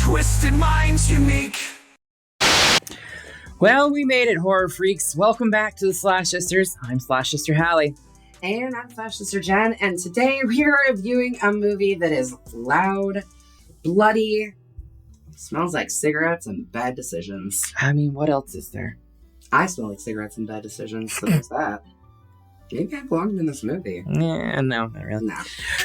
Twisted minds unique. Well, we made it, horror freaks. Welcome back to the Slash Sisters. I'm Slash Sister Hallie. And I'm Slash Sister Jen, and today we are reviewing a movie that is loud, bloody, smells like cigarettes and bad decisions. I mean, what else is there? I smell like cigarettes and bad decisions, so there's that. Maybe I belonged in this movie. Yeah, no, not really. No,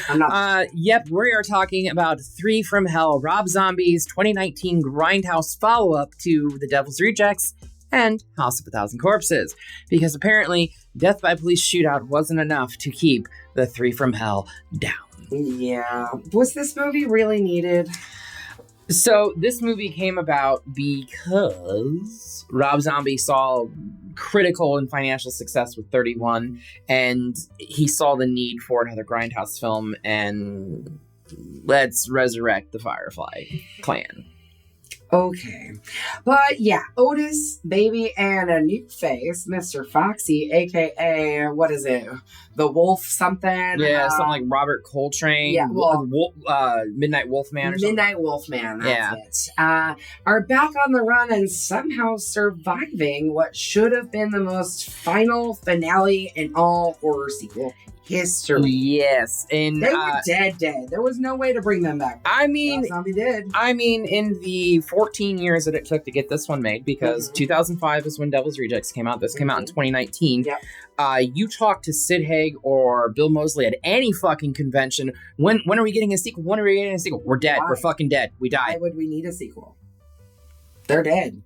I'm not. Yep, we are talking about Three from Hell, Rob Zombie's 2019 Grindhouse follow-up to The Devil's Rejects and House of a Thousand Corpses, because apparently Death by Police Shootout wasn't enough to keep the Three from Hell down. Yeah. Was this movie really needed? So this movie came about because Rob Zombie saw critical and financial success with 31, and he saw the need for another Grindhouse film, and let's resurrect the Firefly clan. Okay. But yeah, Otis, Baby, and a new face, Mr. Foxy, aka, what is it? The Wolf something? Yeah, something like Robert Coltrane. Yeah, well, Midnight Wolfman or something. Midnight Wolfman, that's it. Are back on the run and somehow surviving what should have been the most final finale in all horror sequel history. Yes, and they were dead. There was no way to bring them back. I mean, Zombie did. I mean, in the 14 years that it took to get this one made, because 2005 is when Devil's Rejects came out. This came out in 2019. Yep. You talk to Sid Haig or Bill Moseley at any fucking convention. When are we getting a sequel? When are we getting a sequel? We're dead. Why? We're fucking dead. We died. Why would we need a sequel? They're dead.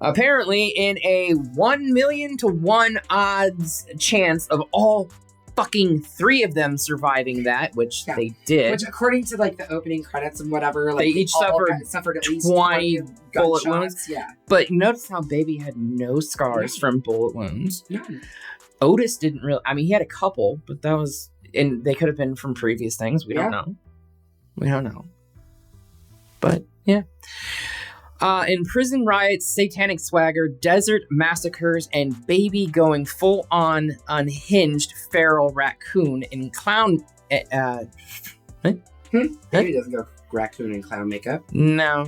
Apparently, in a 1 million to 1 odds chance of all fucking 3 of them surviving that, which they did. Which, according to like the opening credits and whatever, like they each suffered at least 20 bullet wounds. Yeah, but notice how Baby had no scars from bullet wounds. None. Otis didn't really. I mean, he had a couple, but that was, and they could have been from previous things. We don't know. We don't know. But yeah. In prison riots, satanic swagger, desert massacres, and Baby going full-on unhinged feral raccoon in clown... Baby doesn't go raccoon in clown makeup. No.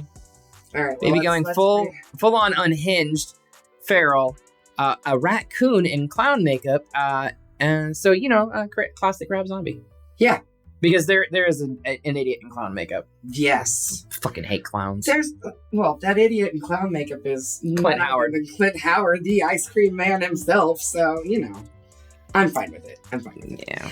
All right. Baby going full-on unhinged feral, a raccoon in clown makeup, and so, you know, classic Rob Zombie. Yeah. Because there is an idiot in clown makeup. Yes. Fucking hate clowns. That idiot in clown makeup is Clint Howard. Clint Howard, the ice cream man himself. So, you know, I'm fine with it. Yeah.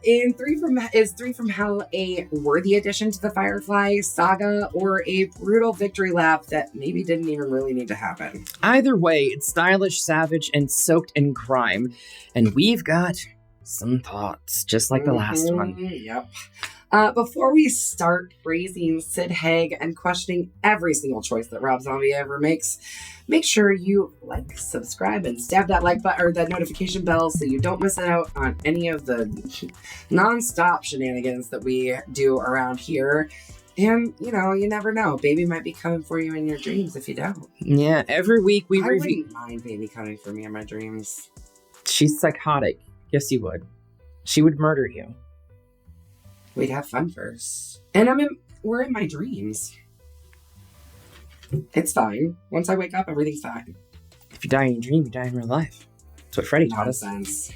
Is Three from Hell a worthy addition to the Firefly saga, or a brutal victory lap that maybe didn't even really need to happen? Either way, it's stylish, savage, and soaked in crime. And we've got some thoughts, just like the last one. Yep. Before we start praising Sid Haig and questioning every single choice that Rob Zombie ever makes, make sure you like, subscribe, and stab that like button or that notification bell so you don't miss out on any of the non-stop shenanigans that we do around here. And, you know, you never know. Baby might be coming for you in your dreams if you don't. Yeah, every week we I review... wouldn't mind Baby coming for me in my dreams. She's psychotic. Yes, you would. She would murder you. We'd have fun first. And we're in my dreams. It's fine. Once I wake up, everything's fine. If you die in your dream, you die in real life. That's what Freddy taught us. Nonsense.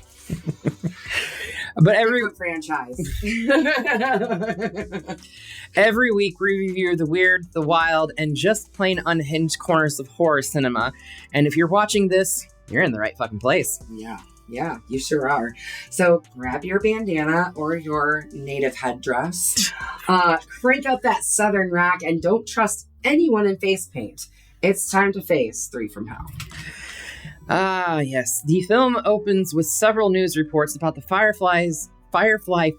But every franchise. Every week we review the weird, the wild, and just plain unhinged corners of horror cinema. And if you're watching this, you're in the right fucking place. Yeah, you sure are. So grab your bandana or your native headdress, crank up that southern rack, and don't trust anyone in face paint. It's time to face Three from Hell. Yes. The film opens with several news reports about the Firefly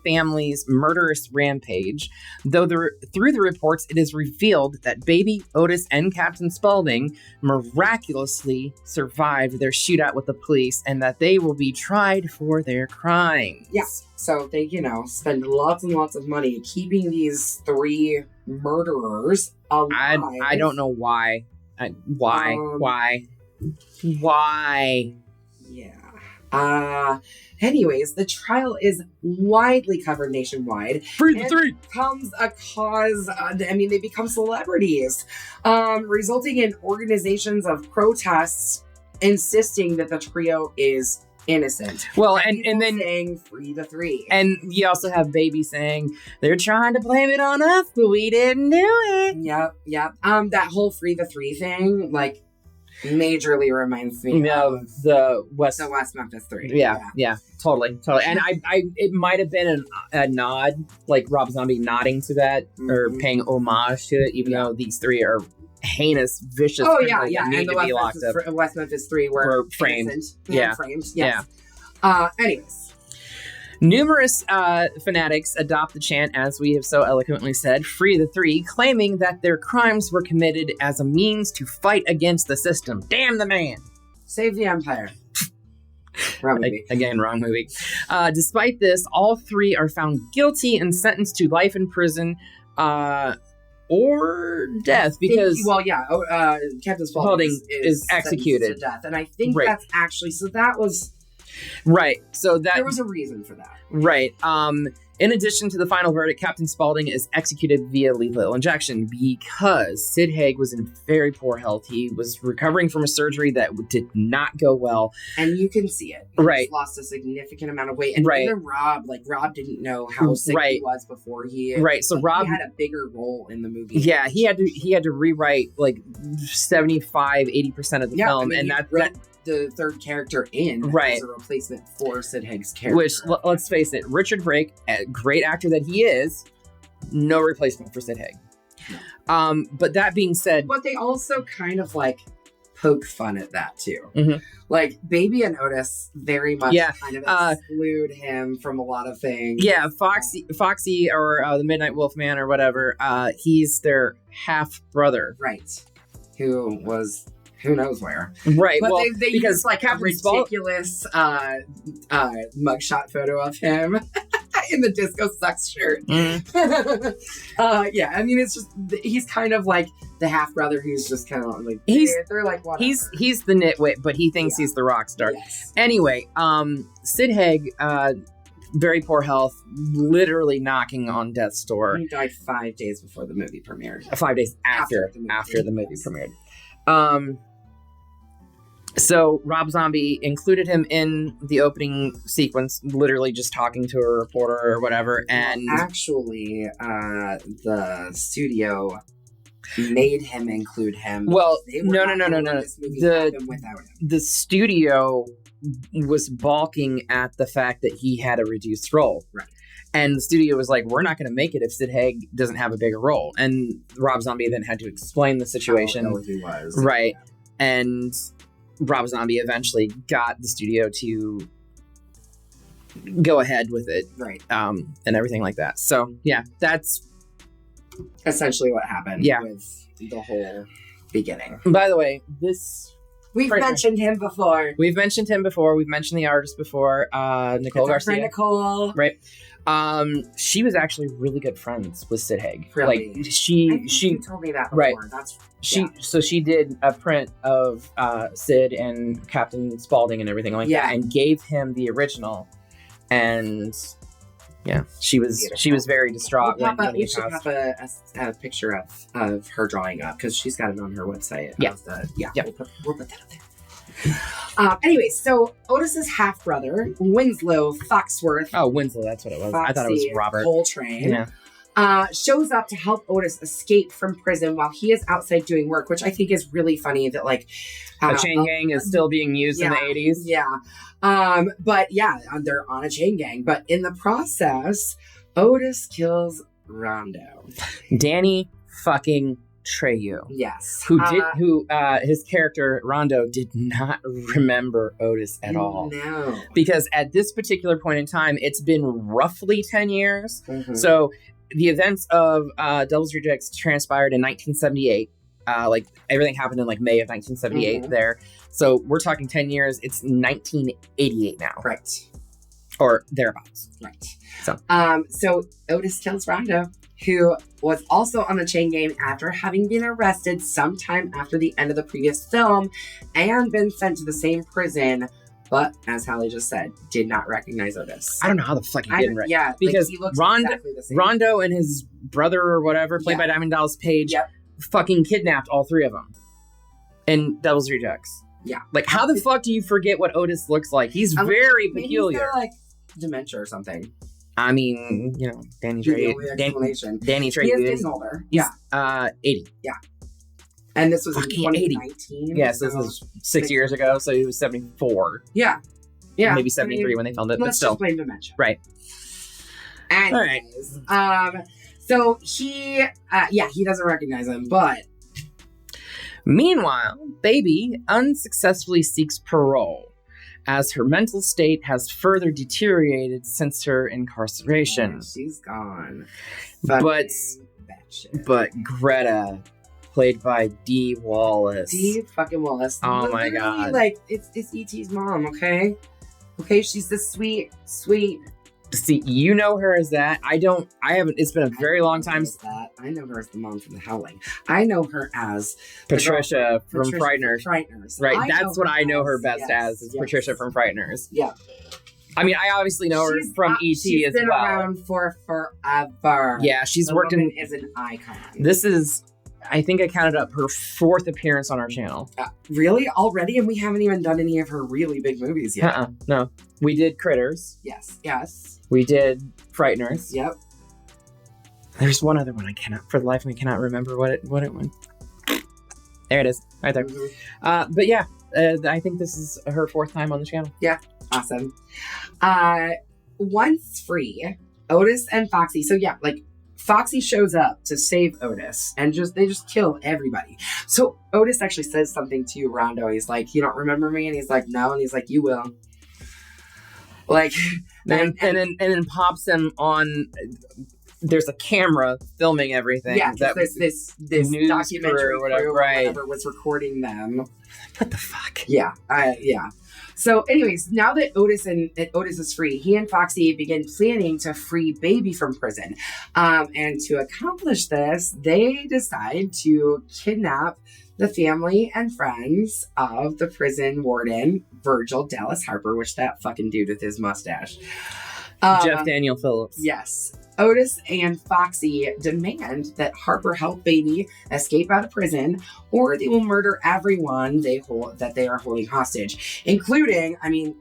family's murderous rampage, though through the reports it is revealed that Baby, Otis, and Captain Spaulding miraculously survived their shootout with the police, and that they will be tried for their crimes. Yeah, so they, spend lots and lots of money keeping these 3 murderers alive. I don't know why. Why? Yeah. Anyways, the trial is widely covered nationwide. Free the and three. Becomes a cause. They become celebrities, resulting in organizations of protests insisting that the trio is innocent. Well, and then saying free the three. and you also have Baby saying they're trying to blame it on us, but we didn't do it. Yep. That whole free the three thing, like, majorly reminds me of the West Memphis Three. Yeah, totally. And I it might have been a nod, like Rob Zombie nodding to that or paying homage to it, even though these three are heinous, vicious. Oh criminals yeah. that need And to be locked up. West Memphis Three were framed. innocent. Yeah. Framed. Yes. Anyways. Numerous fanatics adopt the chant, as we have so eloquently said, free the three, claiming that their crimes were committed as a means to fight against the system. Damn the man. Save the Empire. Wrong movie. Again, wrong movie. Despite this, all three are found guilty and sentenced to life in prison or death because... Captain Spaulding is executed. To death. And I think Right. that's actually... So that was... Right. So that... There was a reason for that. Right. In addition to the final verdict, Captain Spaulding is executed via lethal injection because Sid Haig was in very poor health. He was recovering from a surgery that did not go well. And you can see it. He Right. lost a significant amount of weight. And Right. even Rob didn't know how sick Right. he was before he... Right. So Rob... He had a bigger role in the movie. Yeah, he had to rewrite like 75-80% of the film, and he that wrote the third character in Right. as a replacement for Sid Haig's character. which let's face it, Richard Brake, a great actor that he is, no replacement for Sid Haig. But that being said, But they also kind of like poke fun at that too. Mhm. Like Baby and Otis very much kind of exclude him from a lot of things. yeah, Foxy or the Midnight Wolfman or whatever, he's their half brother. Right. Who was who knows where. Right. But well, they because use like a Captain ridiculous mugshot photo of him in the Disco Sucks shirt. Mhm. It's just he's kind of like the half brother who's just kind of like they're like whatever. he's the nitwit, but he thinks he's the rock star. Yes. Anyway, Sid Haig, very poor health, literally knocking on death's door. He died 5 days before the movie premiered. 5 days after the movie premiered. So Rob Zombie included him in the opening sequence, literally just talking to a reporter or whatever. And Actually, the studio made him include him. Well, They were no. not gonna let this movie happen without him. The studio was balking at the fact that he had a reduced role. Right. And the studio was like, we're not going to make it if Sid Haig doesn't have a bigger role. And Rob Zombie then had to explain the situation. How ill he was. Right. And Rob Zombie eventually got the studio to go ahead with it. Right. And everything like that. So, yeah, that's... Essentially what happened Yeah. with the whole beginning. By the way, We've Right. mentioned him before. we've mentioned him before. We've mentioned the artist before. Nicole It's our friend Garcia. Nicole. Right. She was actually really good friends with Sid Haig. Really? Like I think she you told me that before. Right. That's she did a print of Sid and Captain Spaulding and everything like Yeah. that, and gave him the original. And yeah, she was very distraught when we he should passed. have a picture of her drawing up because she's got it on her website. Yeah. Yeah. We'll put that up there. Anyway, so Otis's half brother Winslow Foxworth. Oh, Winslow, that's what it was. I thought it was Foxy Robert. Coltrane. Yeah. Shows up to help Otis escape from prison while he is outside doing work, which I think is really funny that like A chain gang is still being used in the 80s. Yeah. But yeah, they're on a chain gang. But in the process, Otis kills Rondo. Danny fucking Trejo. Yes. Who his character Rondo did not remember Otis at all. No. Because at this particular point in time, it's been roughly 10 years. Mhm. So the events of Devil's Rejects transpired in 1978. Like everything happened in like May of 1978 Mhm. there. So we're talking 10 years. It's 1988 now. Right. Or thereabouts. Right. So. So Otis kills Rondo, who was also on the chain gang after having been arrested sometime after the end of the previous film and been sent to the same prison But as Hallie just said, did not recognize Otis. I don't know how the fuck he didn't recognize. Yeah, because he looks Rondo, exactly the same. Rondo and his brother or whatever, played by Diamond Dallas Page, fucking kidnapped all three of them in Devil's Rejects. Yeah. Like, how the fuck do you forget what Otis looks like? He's very peculiar. Maybe he's got, like, dementia or something. I mean, you know, Danny Trejo. Danny Trejo. He is getting older. Yeah. 80. Yeah. And this was in Fucking 2019. Yes, this was 6 years ago, so he was 74. Yeah. Yeah. Maybe 73 when they filmed it, but let's still. just blame dementia. Right. Anyways, so he doesn't recognize him, but meanwhile, Baby unsuccessfully seeks parole as her mental state has further deteriorated since her incarceration. She's gone. But Greta, played by Dee Wallace. Dee fucking Wallace. Oh my god. Like, it's E.T.'s mom, okay? Okay, she's this sweet. See, you know her as that. I haven't, it's been a very long time. I know her as the mom from The Howling. I know her as Patricia from Frighteners. Right, that's what I know her best as, is Patricia from Frighteners. Yeah. I mean, I obviously know her from E.T. as well. She's been around for forever. Yeah, she's working. Is an icon. This is, I think I counted up her 4th appearance on our channel. Really? Already? And we haven't even done any of her really big movies yet. No. We did Critters. Yes. We did Frighteners. Yep. There's one other one for the life of me, cannot remember what it went. There it is, right there. Mm-hmm. But yeah, I think this is her 4th time on the channel. Yeah, awesome. Once free, Otis and Foxy. So yeah, like Foxy shows up to save Otis, and they just kill everybody. So Otis actually says something to Rondo. He's like, "You don't remember me?" And he's like, "No." And he's like, "You will." Like, and then pops him on. There's a camera filming everything. Yeah, this documentary or whatever, was recording them. What the fuck? Yeah, yeah. So, anyways, now that Otis is free, he and Foxy begin planning to free Baby from prison. And to accomplish this, they decide to kidnap the family and friends of the prison warden, Virgil Dallas Harper, which that fucking dude with his mustache. Jeff Daniel Phillips. Yes. Otis and Foxy demand that Harper help Baby escape out of prison, or they will murder everyone that they are holding hostage, including, I mean,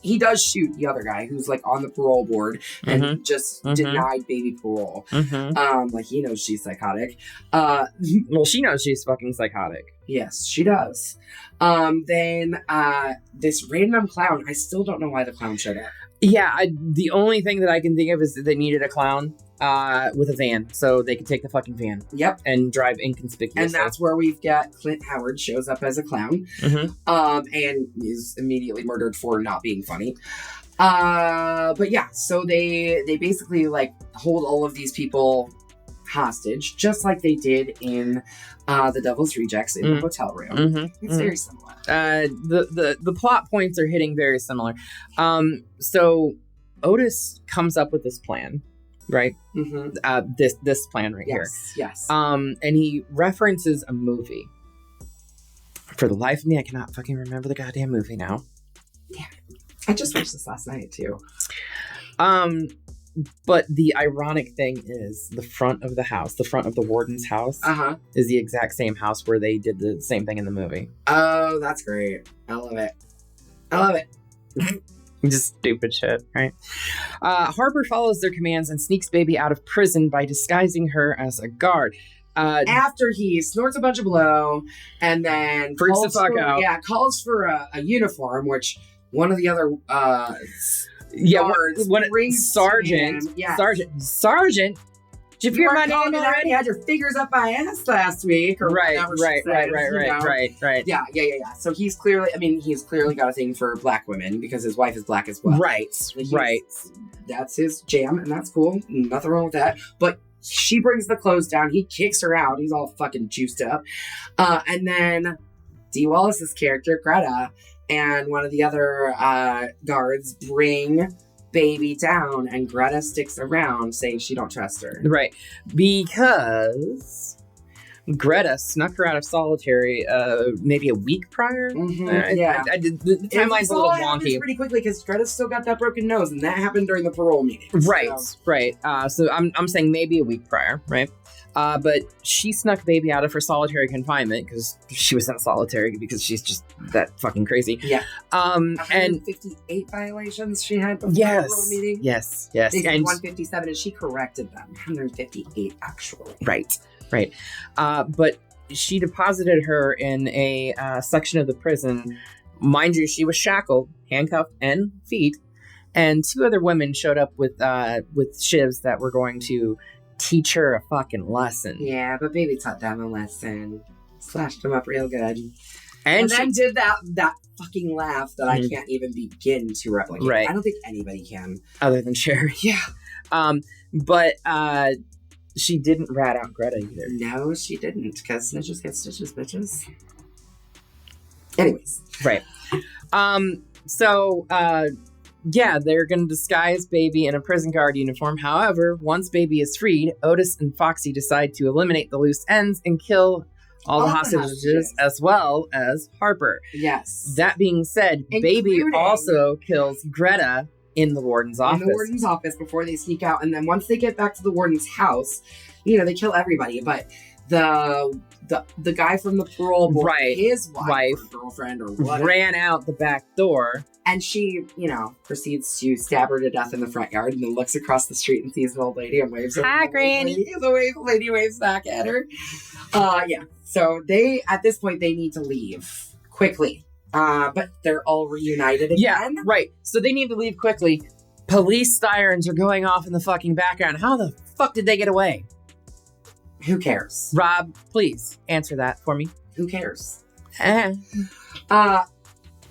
he does shoot the other guy who's like on the parole board and just denied Baby parole. Like, he knows she's psychotic. Well, she knows she's fucking psychotic. Yes, she does. Then this random clown, I still don't know why the clown showed up. Yeah, the only thing that I can think of is that they needed a clown with a van, so they could take the fucking van. Yep. And drive inconspicuously. And that's where we've got Clint Howard shows up as a clown. And is immediately murdered for not being funny. But yeah, so they basically like hold all of these people hostage, just like they did in The Devil's Rejects in the hotel room. It's very similar. The plot points are hitting very similar. So Otis comes up with this plan, right? This plan right here. Yes. And he references a movie. For the life of me, I cannot fucking remember the goddamn movie now. Yeah. I just watched this last night too. But the ironic thing is the front of the house, the front of the warden's house, is the exact same house where they did the same thing in the movie. Oh, that's great. I love it. Just stupid shit, right? Harper follows their commands and sneaks Baby out of prison by disguising her as a guard. After he snorts a bunch of blow and then freaks the fuck out. Yeah, calls for a uniform, which one of the other Sergeant. Did you hear my name already? You had your fingers up my ass last week, or right. Yeah. So he's clearly got a thing for black women because his wife is black as well. Right. That's his jam, and that's cool. Nothing wrong with that. But she brings the clothes down. He kicks her out. He's all fucking juiced up. And then Dee Wallace's character, Greta, and one of the other guards bring Baby down, and Greta sticks around saying she don't trust her. Right. Because Greta snuck her out of solitary maybe a week prior. Yeah. The timeline's a little wonky. Pretty quickly because Greta's still got that broken nose, and that happened during the parole meeting. Right. So I'm saying maybe a week prior, right? But she snuck baby out of her solitary confinement because she was in solitary because she's just that fucking crazy. Yeah. And 158 violations she had before the parole meeting. Yes. They said And 157, and she corrected them. 158 actually. Right. But she deposited her in a section of the prison. Mind you, she was shackled, handcuffed, and feet. And 2 other women showed up with shivs that were going to teach her a fucking lesson. Yeah, but baby taught them a lesson. Slashed them up real good. And then did that fucking laugh that I can't even begin to replicate. Right. I don't think anybody can. Other than Sherry. Yeah. But she didn't rat out Greta either. No, she didn't, because snitches get stitches, bitches. Anyways. Right. So, they're going to disguise Baby in a prison guard uniform. However, once Baby is freed, Otis and Foxy decide to eliminate the loose ends and kill all the hostages, as well as Harper. Yes. That being said, Baby also kills Greta in the warden's office. In the warden's office before they sneak out. And then once they get back to the warden's house, they kill everybody. But the guy from the parole board, his wife or girlfriend or whatever, ran out the back door. And she, proceeds to stab her to death in the front yard, and then looks across the street and sees an old lady and waves at her. Hi, Granny. The lady waves back at her. So at this point, they need to leave quickly. But they're all reunited again. Yeah, right. So they need to leave quickly. Police sirens are going off in the fucking background. How the fuck did they get away? Who cares? Rob, please answer that for me. Who cares?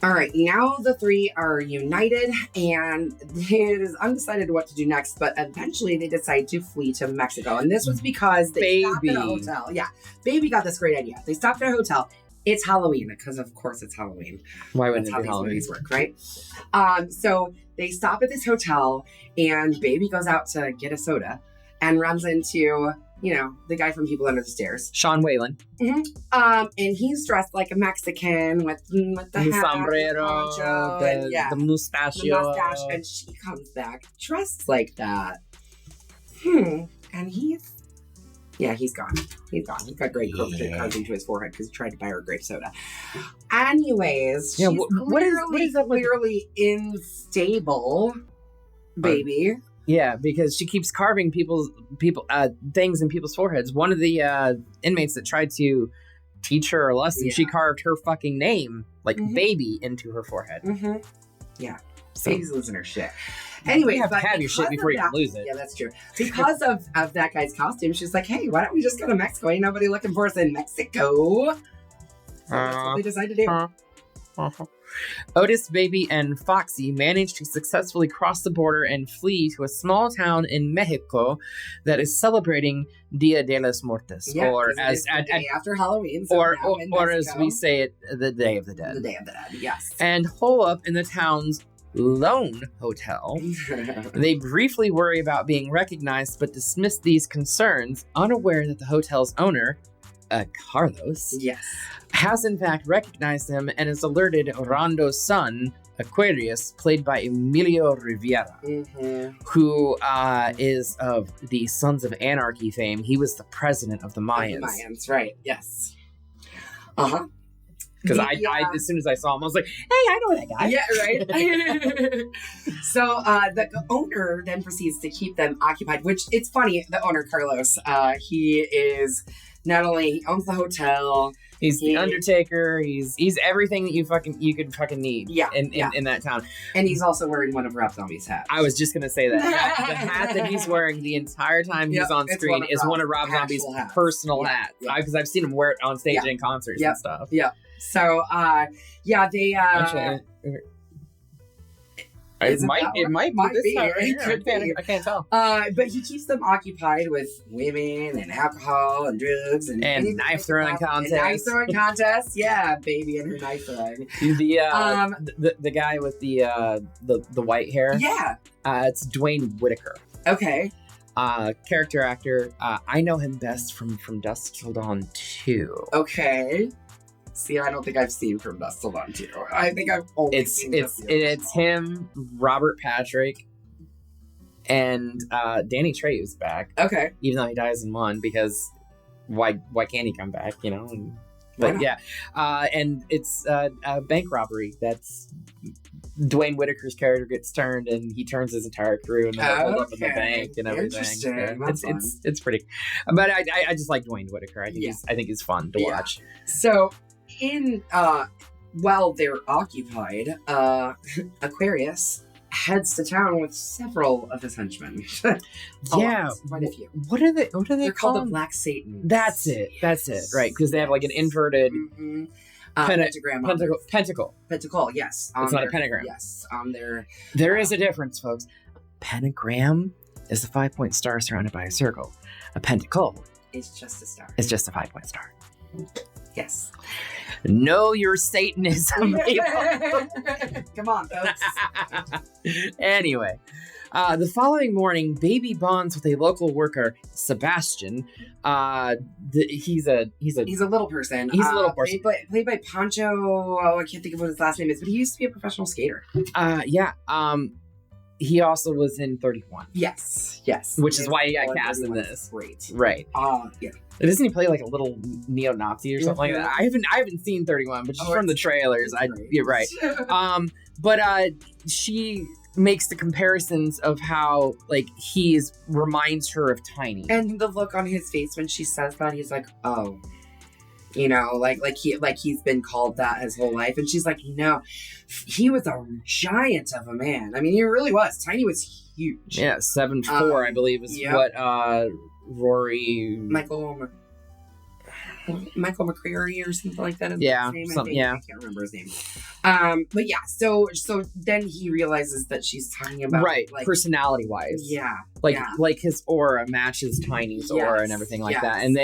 All right, now the 3 are united, and it is undecided what to do next, but eventually they decide to flee to Mexico. And this was because they stopped at a hotel. Yeah, Baby got this great idea. They stopped at a hotel. It's Halloween, because of course it's Halloween. Why wouldn't That's it be how Halloween? these movies work, right? So they stop at this hotel, and Baby goes out to get a soda and runs into, the guy from People Under the Stairs. Sean Whalen. And he's dressed like a Mexican with the hat, sombrero, the mustache. The mustache, and she comes back dressed like that. And he's gone. He's gone. He's got grape carving to his forehead because he tried to buy her grape soda. Anyways, she's clearly unstable, Baby. Yeah, because she keeps carving things in people's foreheads. One of the inmates that tried to teach her a lesson, she carved her fucking name, Baby, into her forehead. Yeah. So. Baby's losing her shit. Anyway, you have to have your shit before you can lose it. Yeah, that's true. Because of that guy's costume, she's like, hey, why don't we just go to Mexico? Ain't nobody looking for us in Mexico. So that's what they decide to do. Otis, Baby, and Foxy managed to successfully cross the border and flee to a small town in Mexico that is celebrating Dia de los Muertos, or as day after Halloween, so or as we say it, the Day of the Dead. The Day of the Dead, yes. And hole up in the town's lone hotel. They briefly worry about being recognized, but dismiss these concerns, unaware that the hotel's owner, Carlos, has in fact recognized him and has alerted Rondo's son, Aquarius, played by Emilio Rivera, who is of the Sons of Anarchy fame. He was the president of the Mayans. The Mayans, right, yes. Because I as soon as I saw him, I was like, hey, I know that guy. Yeah, right? So the owner then proceeds to keep them occupied, which it's funny, the owner, Carlos, he is not only, he owns the hotel. He's the Undertaker. He's everything that you could fucking need. In that town. And he's also wearing one of Rob Zombie's hats. I was just gonna say that. The hat that he's wearing the entire time he's on screen is one of Rob Zombie's personal hats. Because I've seen him wear it on stage in concerts and stuff. Yeah. So they actually, it might be this time right here. I can't tell. But he keeps them occupied with women and alcohol and drugs and knife throwing contests. Yeah, Baby and her knife throwing. The guy with the white hair. Yeah. It's Dwayne Whitaker. Okay. Character actor. I know him best from Dusk Till Dawn 2. Okay. See, I don't think I've seen From Dusk Till Dawn 2. I think I've only seen It's him, Robert Patrick, and Danny Trejo's back. Okay. Even though he dies in 1, because why can't he come back? You know. But yeah, and it's a bank robbery. That's Dwayne Whitaker's character gets turned, and he turns his entire crew, and they're hold up in the bank and everything. Interesting. So it's pretty. But I just like Dwayne Whitaker. I think he's fun to watch. So in while they're occupied, Aquarius heads to town with several of his henchmen. Yeah, quite a few. What are they? They're called the them? Black Satans. That's it. Right, because they have like an inverted pentagram. Pentacle. Pentacle. Yes. It's not a pentagram. Yes. On their. There is a difference, folks. Pentagram is a 5-point star surrounded by a circle. A pentacle It's just a star. is just a 5-point star. Yes. Know your Satanism, people. Come on, folks. Anyway, the following morning, Baby bonds with a local worker, Sebastian. He's a little person. He's a little person. Played by Pancho. Oh, I can't think of what his last name is, but he used to be a professional skater. Yeah. He also was in 31. Yes. Which is why he got cast in this. Great. Right. Yeah. Doesn't he play like a little neo-Nazi or something like that? I haven't seen 31, but just from the trailers, you're right. But she makes the comparisons of how like he reminds her of Tiny, and the look on his face when she says that, he's like, oh, you know, like he's been called that his whole life, and she's like, no, he was a giant of a man. I mean, he really was. Tiny was huge. Yeah, 7'4", I believe is what Rory Michael McCreary or something like that. His name, something. I can't remember his name. But yeah, so then he realizes that she's talking about like, personality wise. Yeah. Like his aura matches Tiny's aura and everything like that. And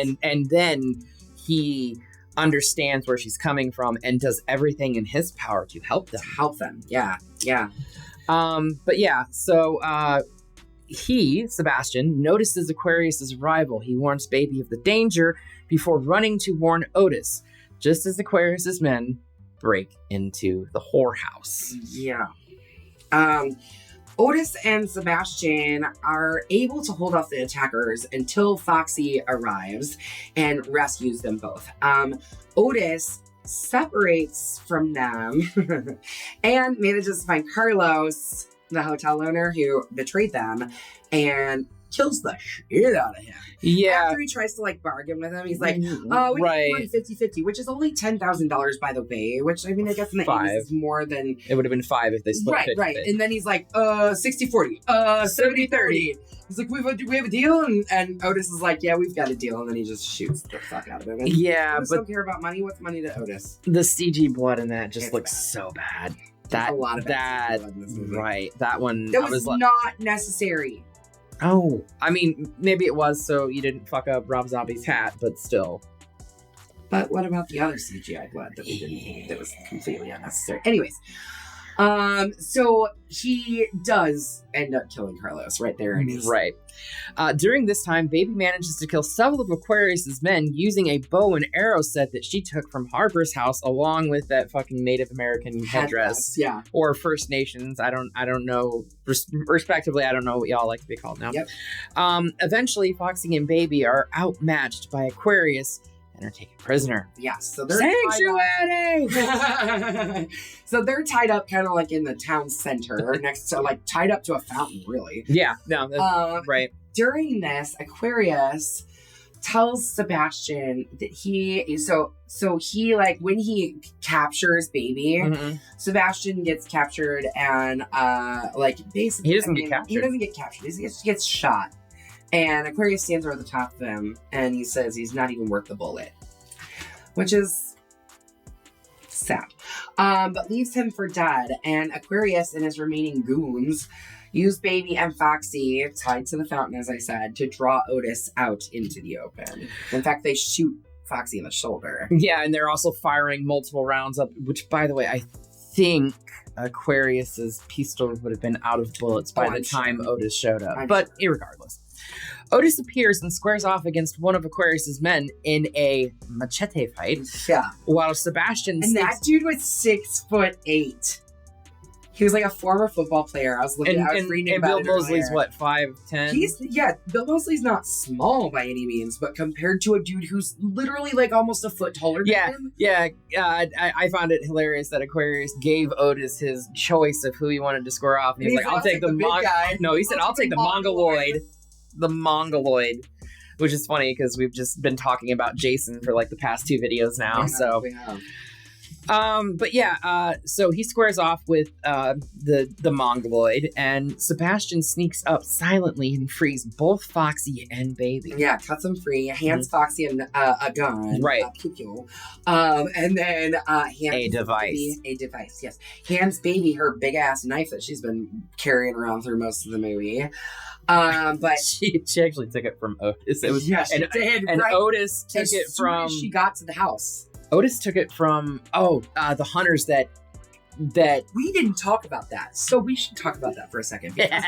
then he understands where she's coming from and does everything in his power to help them. Yeah. But yeah, so Sebastian, notices Aquarius's arrival. He warns Baby of the danger before running to warn Otis, just as Aquarius's men break into the whorehouse. Yeah. Otis and Sebastian are able to hold off the attackers until Foxy arrives and rescues them both. Otis separates from them and manages to find Carlos, the hotel owner who betrayed them, and kills the shit out of him. Yeah. After he tries to like bargain with him, he's like, oh, we need money 50-50, which is only $10,000 by the way, which I mean, I guess in the 80s is more than... It would have been 5 if they split 50-50. Right. And then he's like, 60-40, 70-30. He's like, we have a deal? And Otis is like, yeah, we've got a deal. And then he just shoots the fuck out of him. And Otis don't care about money. What's money to Otis? The CG blood in that just looks so bad. A lot of bad blood in this movie. Right. That one... That was not necessary. Oh, I mean, maybe it was so you didn't fuck up Rob Zombie's hat, but still. But what about the other CGI blood that we didn't? That was completely unnecessary. Anyways, so he does end up killing Carlos right there. Right. During this time, Baby manages to kill several of Aquarius's men using a bow and arrow set that she took from Harper's house, along with that fucking Native American headdress. Yeah. Or First Nations. I don't know. Respectively, I don't know what y'all like to be called now. Yep. Eventually, Foxy and Baby are outmatched by Aquarius and are taken prisoner. Yeah, so they're Sanctuary! So they're tied up kind of like in the town center, next to like tied up to a fountain, really. Yeah, no, that's right. During this, Aquarius tells Sebastian that he like when he captures Baby, Sebastian gets captured and like basically he doesn't get captured. He doesn't get captured. He gets shot. And Aquarius stands over the top of him and he says he's not even worth the bullet. Which is sad. But leaves him for dead. And Aquarius and his remaining goons use Baby and Foxy, tied to the fountain, as I said, to draw Otis out into the open. In fact, they shoot Foxy in the shoulder. Yeah, and they're also firing multiple rounds up, which, by the way, I think Aquarius's pistol would have been out of bullets by the time Otis showed up. But irregardless. Otis appears and squares off against one of Aquarius's men in a machete fight, Yeah. while Sebastian And sneaks that dude was 6'8". He was like a former football player. I was reading and about Bill it Moseley's earlier. what, 5'10"? Bill Moseley's not small by any means, but compared to a dude who's literally like almost a foot taller than him. Yeah, I found it hilarious that Aquarius gave Otis his choice of who he wanted to square off, and he's like, "I'll take the big guy." No, he said, "I'll take the Mongoloid." The Mongoloid, which is funny because we've just been talking about Jason for like the past 2 videos now. We have. But yeah, so he squares off with the Mongoloid, and Sebastian sneaks up silently and frees both Foxy and Baby. Yeah, cuts him free, hands Foxy a gun. Right. Pew pew. And then hands A device. Baby, a device, yes. Hands Baby her big ass knife that she's been carrying around through most of the movie. But She actually took it from Otis. It was yeah, she did, and right? Otis took As it soon from as she got to the house. Otis took it from the hunters that We didn't talk about that, so we should talk about that for a second. Because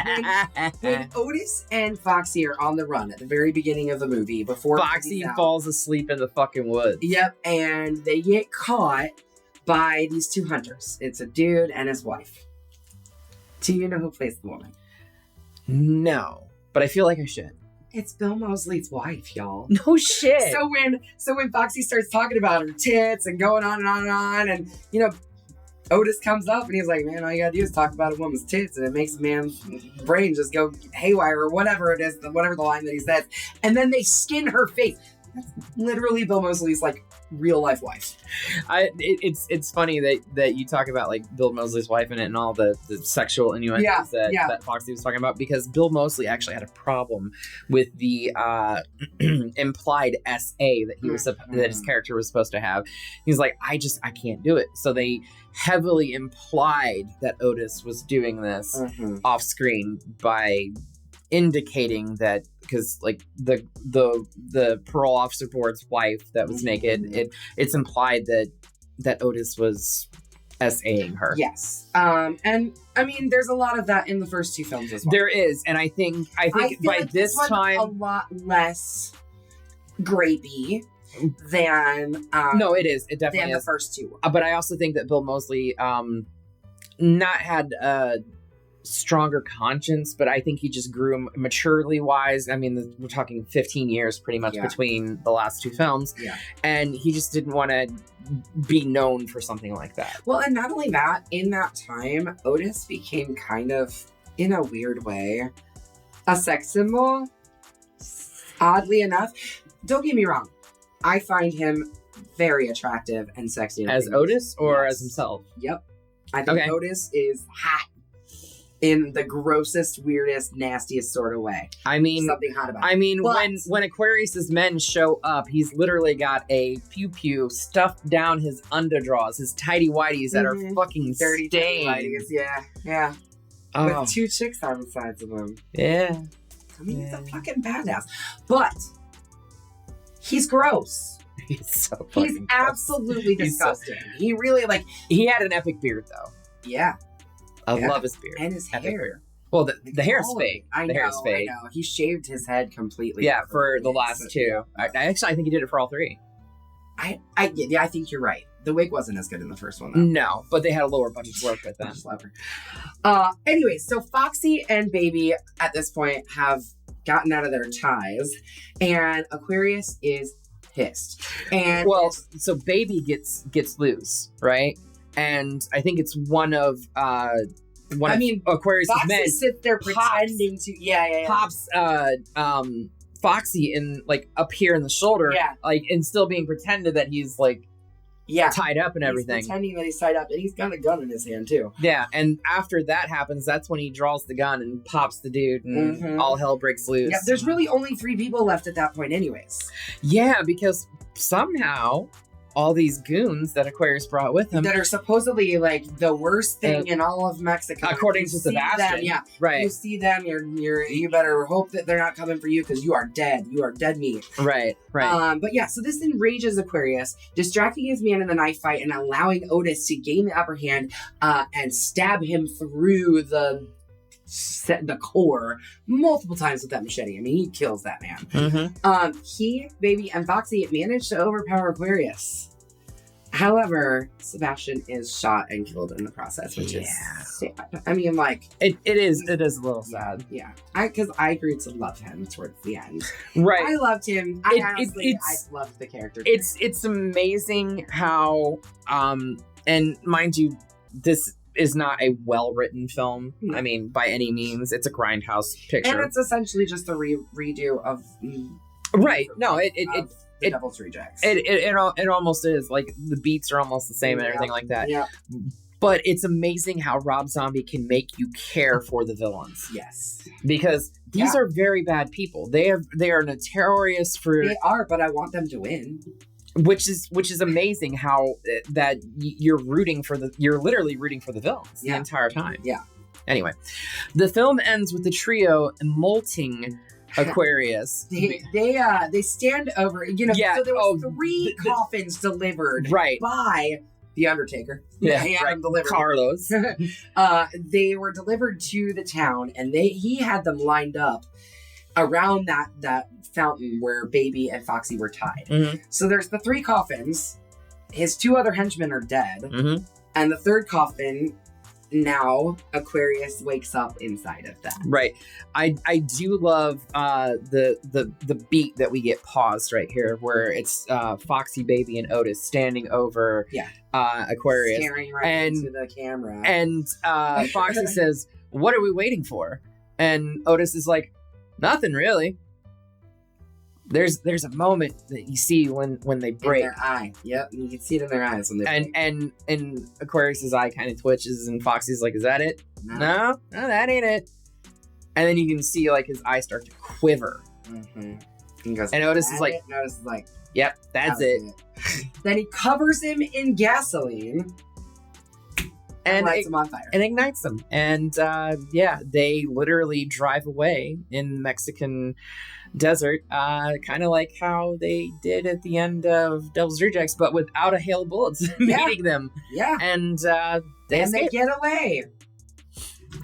when Otis and Foxy are on the run at the very beginning of the movie, before Foxy he's out, falls asleep in the fucking woods. Yep, and they get caught by these 2 hunters. It's a dude and his wife. Do you know who plays the woman? No, but I feel like I should. It's Bill Moseley's wife, y'all. No shit. So when Foxy starts talking about her tits and going on and on and on, and Otis comes up and he's like, "Man, all you gotta do is talk about a woman's tits, and it makes a man's brain just go haywire," or whatever it is, whatever the line that he says. And then they skin her face. That's literally Bill Moseley's like real life wife. It's funny that you talk about like Bill Moseley's wife in it and all the sexual innuendos that Foxy was talking about, because Bill Moseley actually had a problem with the implied SA that he was that his character was supposed to have. He's like, I can't do it. So they heavily implied that Otis was doing this off screen by indicating that, because like the parole officer board's wife that was naked, it's implied that Otis was SAing her. Yes. And I mean, there's a lot of that in the first 2 films as well. There is, and I think feel by like this one's time a lot less grapey than no, it is. It definitely than is. the first 2 were. But I also think that Bill Moseley not had a stronger conscience, but I think he just grew maturely wise. I mean, we're talking 15 years pretty much between the last 2 films. Yeah. And he just didn't want to be known for something like that. Well, and not only that, in that time, Otis became kind of, in a weird way, a sex symbol. Oddly enough. Don't get me wrong. I find him very attractive and sexy. As Otis or as himself? Yep. I think Otis is hot in the grossest, weirdest, nastiest sort of way. I mean, something hot about it. I mean, But when Aquarius's men show up, he's literally got a pew-pew stuffed down his underdraws, his tighty-whities that are fucking dirty stained. tighty-whities, yeah. Oh. With 2 chicks on the sides of him. Yeah. I mean, he's a fucking badass. But he's gross. He's so He's fucking gross. absolutely disgusting. He really, like... He had an epic beard, though. Yeah. I love his beard. And his Epic hair. beard. Well, the hair's fake. I The know, hair's fake. I know. He shaved his head completely. Yeah, for the last 2. I think he did it for all 3. I think you're right. The wig wasn't as good in the first one, though. No, but they had a lower budget to work with then. Anyway, so Foxy and Baby at this point have gotten out of their ties, and Aquarius is pissed. And so Baby gets loose, right? And I think it's one of Aquarius's Foxy men sits there pretending to pops Foxy in like up here in the shoulder, like, and still being pretended that he's like tied up and everything. He's pretending that he's tied up, and he's got a gun in his hand too. Yeah, and after that happens, that's when he draws the gun and pops the dude, and all hell breaks loose. Yeah, there's really only 3 people left at that point, anyways. Yeah, because somehow all these goons that Aquarius brought with him that are supposedly like the worst thing in all of Mexico, according to Sebastian. Right. You see them, you better hope that they're not coming for you, because you are dead. You are dead meat. Right. But yeah, so this enrages Aquarius, distracting his man in the knife fight and allowing Otis to gain the upper hand and stab him through the set the core multiple times with that machete. I mean, he kills that man. Mm-hmm. He, Baby, and Foxy managed to overpower Aquarius. However, Sebastian is shot and killed in the process, which is sad. I mean, like... It is a little sad. Yeah. Because I grew to love him towards the end. Right. I loved him. I loved the character. It's amazing how, and mind you, this is not a well-written film. No. I mean, by any means. It's a grindhouse picture. And it's essentially just a redo of... Right. No, The Devil's Rejects. It almost is. Like, the beats are almost the same and everything like that. Yeah. But it's amazing how Rob Zombie can make you care for the villains. Yes. Because these are very bad people. They are notorious for... They are, but I want them to win. Which is amazing how that you're literally rooting for the villains the entire time. Yeah. Anyway, the film ends with the trio molting Aquarius. They stand over, so there was three coffins delivered by the Undertaker. Right. Delivered. Carlos. They were delivered to the town, and he had them lined up around that fountain where Baby and Foxy were tied. Mm-hmm. So there's the three coffins. His two other henchmen are dead. Mm-hmm. And the third coffin, now Aquarius wakes up inside of that. Right. I do love the beat that we get paused right here, where it's Foxy, Baby, and Otis standing over Aquarius. Staring right into the camera. And Foxy says, "What are we waiting for?" And Otis is like, "Nothing really." There's a moment that you see when they break. In their eye. Yep, you can see it in their eyes when they break. And Aquarius's eye kind of twitches, and Foxy's like, "Is that it?" No, that ain't it. And then you can see like his eyes start to quiver. Mm-hmm. He goes, and Otis is like, Otis is like, "Yep, that's it." Then he covers him in gasoline and lights him on fire. And ignites them. And they literally drive away in Mexican desert, kind of like how they did at the end of Devil's Rejects, but without a hail of bullets meeting them. Yeah. And they get away.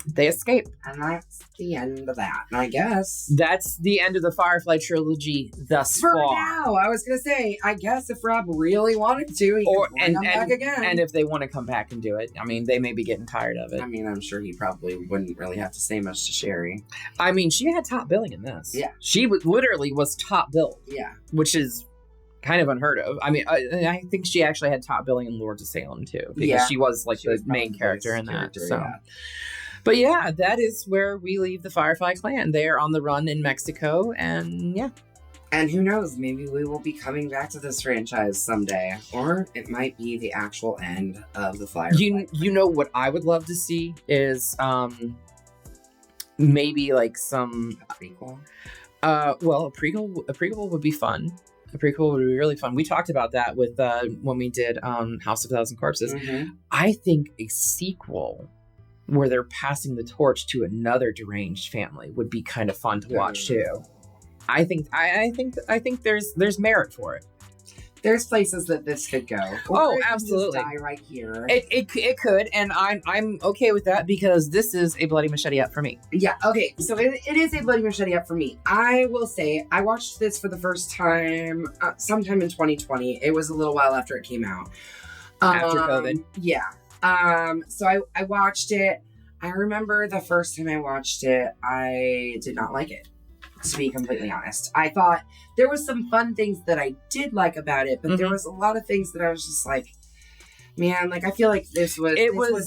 They escape. And that's the end of that, I guess. That's the end of the Firefly trilogy thus far. For now, I was going to say, I guess if Rob really wanted to, he could come back again. And if they want to come back and do it, I mean, they may be getting tired of it. I mean, I'm sure he probably wouldn't really have to say much to Sherry. I mean, she had top billing in this. Yeah. She literally was top billed. Yeah. Which is kind of unheard of. I mean, I think she actually had top billing in Lords of Salem, too. Because she was like the main character in that. So. Yeah. But yeah, that is where we leave the Firefly Clan. They are on the run in Mexico, and yeah. And who knows, maybe we will be coming back to this franchise someday. Or it might be the actual end of the Firefly Clan. You know what I would love to see is maybe like some... A prequel? Well, a prequel would be fun. A prequel would be really fun. We talked about that with when we did House of a Thousand Corpses. Mm-hmm. I think a sequel where they're passing the torch to another deranged family would be kind of fun to watch too. I think there's merit for it. There's places that this could go. Or absolutely. Just die right here. It could, and I'm okay with that because this is a bloody machete up for me. Yeah. Okay. So it is a bloody machete up for me. I will say I watched this for the first time sometime in 2020. It was a little while after it came out. After COVID. Yeah. So I watched it. I remember the first time I watched it, I did not like it, to be completely honest. I thought there was some fun things that I did like about it, but there was a lot of things that I was just like, man, like I feel like this was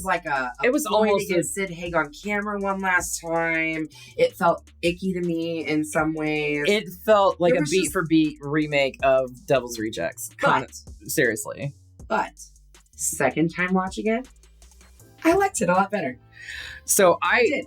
like it was almost to get Sid Haig on camera one last time. It felt icky to me in some ways. It felt like a beat for beat remake of Devil's Rejects. Seriously. But second time watching it, I liked it a lot better. So I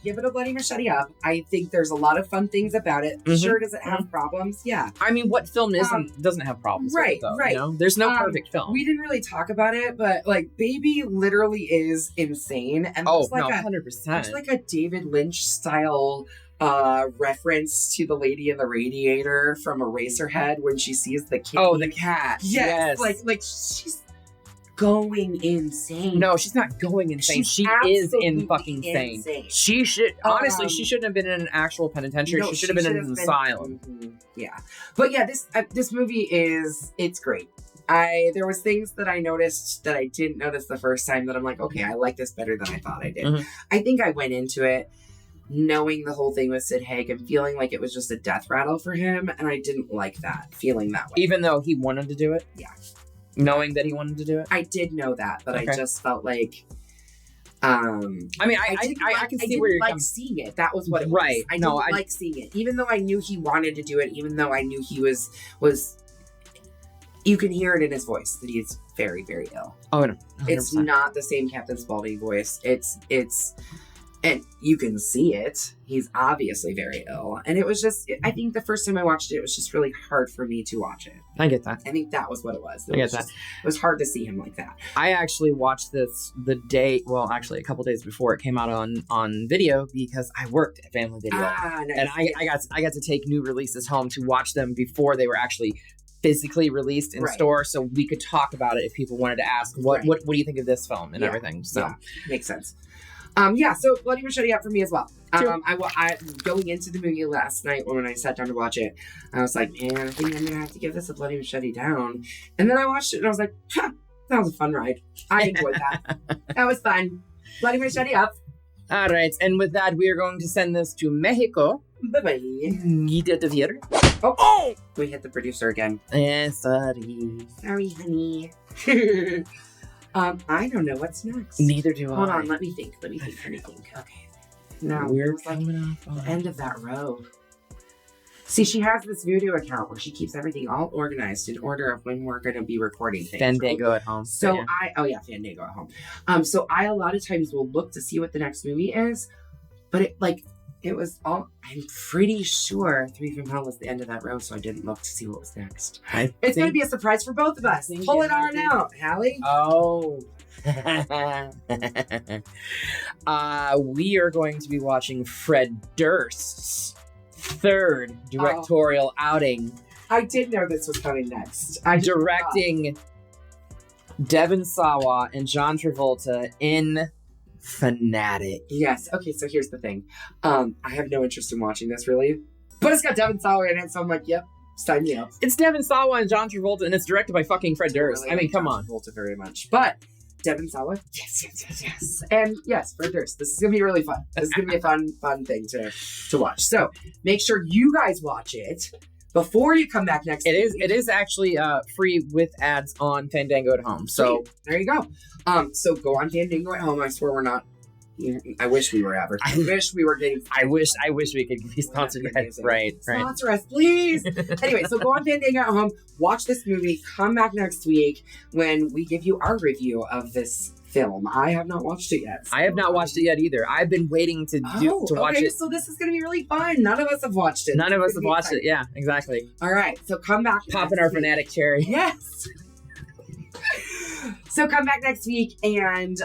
give it a bloody machete up. I think there's a lot of fun things about it. Mm-hmm. Sure, does it have problems? Yeah. I mean, what film doesn't have problems? Right, with it, though, right. You know? There's no perfect film. We didn't really talk about it, but like Baby literally is insane, and there's 100%. There's like a David Lynch style reference to the lady in the radiator from Eraserhead when she sees the kitty. Oh, the cat. Yes. Like she's going insane. No, she's not going insane. She's She is absolutely in fucking insane. insane. She should honestly. She shouldn't have been in an actual penitentiary. No, she should have been in an been- asylum. Mhm. Yeah, but yeah, this movie it's great. There was things that I noticed that I didn't notice the first time that I'm like, okay, I like this better than I thought I did. Mhm. I think I went into it knowing the whole thing with Sid Haig and feeling like it was just a death rattle for him, and I didn't like that, feeling that way. Even though he wanted to do it. Yeah. Knowing that he wanted to do it. I did know that, but Okay. I just felt like, I mean, I can see where you're like coming. seeing it. That was what it was. Right. I No, didn't like seeing it, even though I knew he wanted to do it. Even though I knew he was. You can hear it in his voice that he's very, very ill. Oh, no. 100%. It's not the same Captain Spaulding voice. It's, and you can see it. He's obviously very ill, and it was just. I think the first time I watched it, it was just really hard for me to watch it. I get that. I think that was what it was. I get that. It was hard to see him like that. I actually watched this the day, well, actually a couple days before it came out on video because I worked at Family Video, Nice. and I got to take new releases home to watch them before they were actually physically released in Right. store, so we could talk about it if people wanted to ask what Right. what do you think of this film and Yeah. everything. So Yeah, makes sense. So Bloody Machete up for me as well. Sure. I going into the movie last night when I sat down to watch it, I was like, man, I think I'm gonna have to give this a Bloody Machete down. And then I watched it and I was like, that was a fun ride. I enjoyed that. That was fun. Bloody Machete up. all right, and with that, we are going to send this to Mexico. Bye bye. Oh, we hit the producer again. Sorry. Sorry, honey. I don't know what's next. Neither do Hold I. on, let me think. Let me think. Okay. No, We're it was like coming up the on end of that row. See, she has this Voodoo account where she keeps everything all organized in order of when we're going to be recording things. Fandango at home. So yeah. Fandango at home. So I a lot of times will look to see what the next movie is, but it was all. I'm pretty sure Three from Hell was the end of that row, so I didn't look to see what was next. It's going to be a surprise for both of us. think Pull it it on might be. out, Hallie. Oh. We are going to be watching Fred Durst's third directorial outing, I did know this was coming next. I just directing Devon Sawa and John Travolta in Fanatic. Yes. Okay, so here's the thing. I have no interest in watching this really, but it's got Devon Sawa in it, so I'm like, yep, sign me up. It's Devon Sawa and John Travolta, and it's directed by fucking Fred Durst. Really I mean, like come John on. Travolta very much, but Devon Sawa, yes, and yes, Fred Durst. This is gonna be really fun. This is gonna be a fun thing to watch. So make sure you guys watch it before you come back next. It week. is actually free with ads on Fandango at home. So Sweet. There you go. So go on Fandango at home. I swear we're not. I wish we were ever. I wish we were getting. I wish we could be sponsored by Amazing. right. Sponsor us, please. Anyway, so go on Fandango at home, watch this movie, come back next week when we give you our review of this film. I have not watched it yet. I have not watched it yet either. I've been waiting to watch okay, it. so this is going to be really fun. None of us have watched it. None of us It's have gonna be watched fun. it. Yeah, exactly. All right, so come back. Popping next our week. Fanatic cherry. Yes. So come back next week and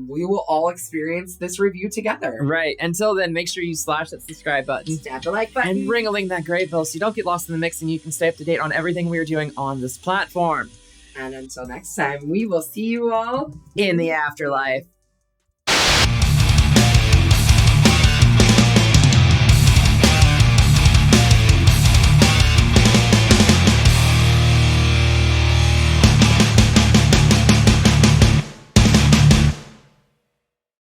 we will all experience this review together. Right. Until then, make sure you slash that subscribe button Stab the like button. and ring-a-ling that gray bell so you don't get lost in the mix and you can stay up to date on everything we're doing on this platform. And until next time, we will see you all In the afterlife.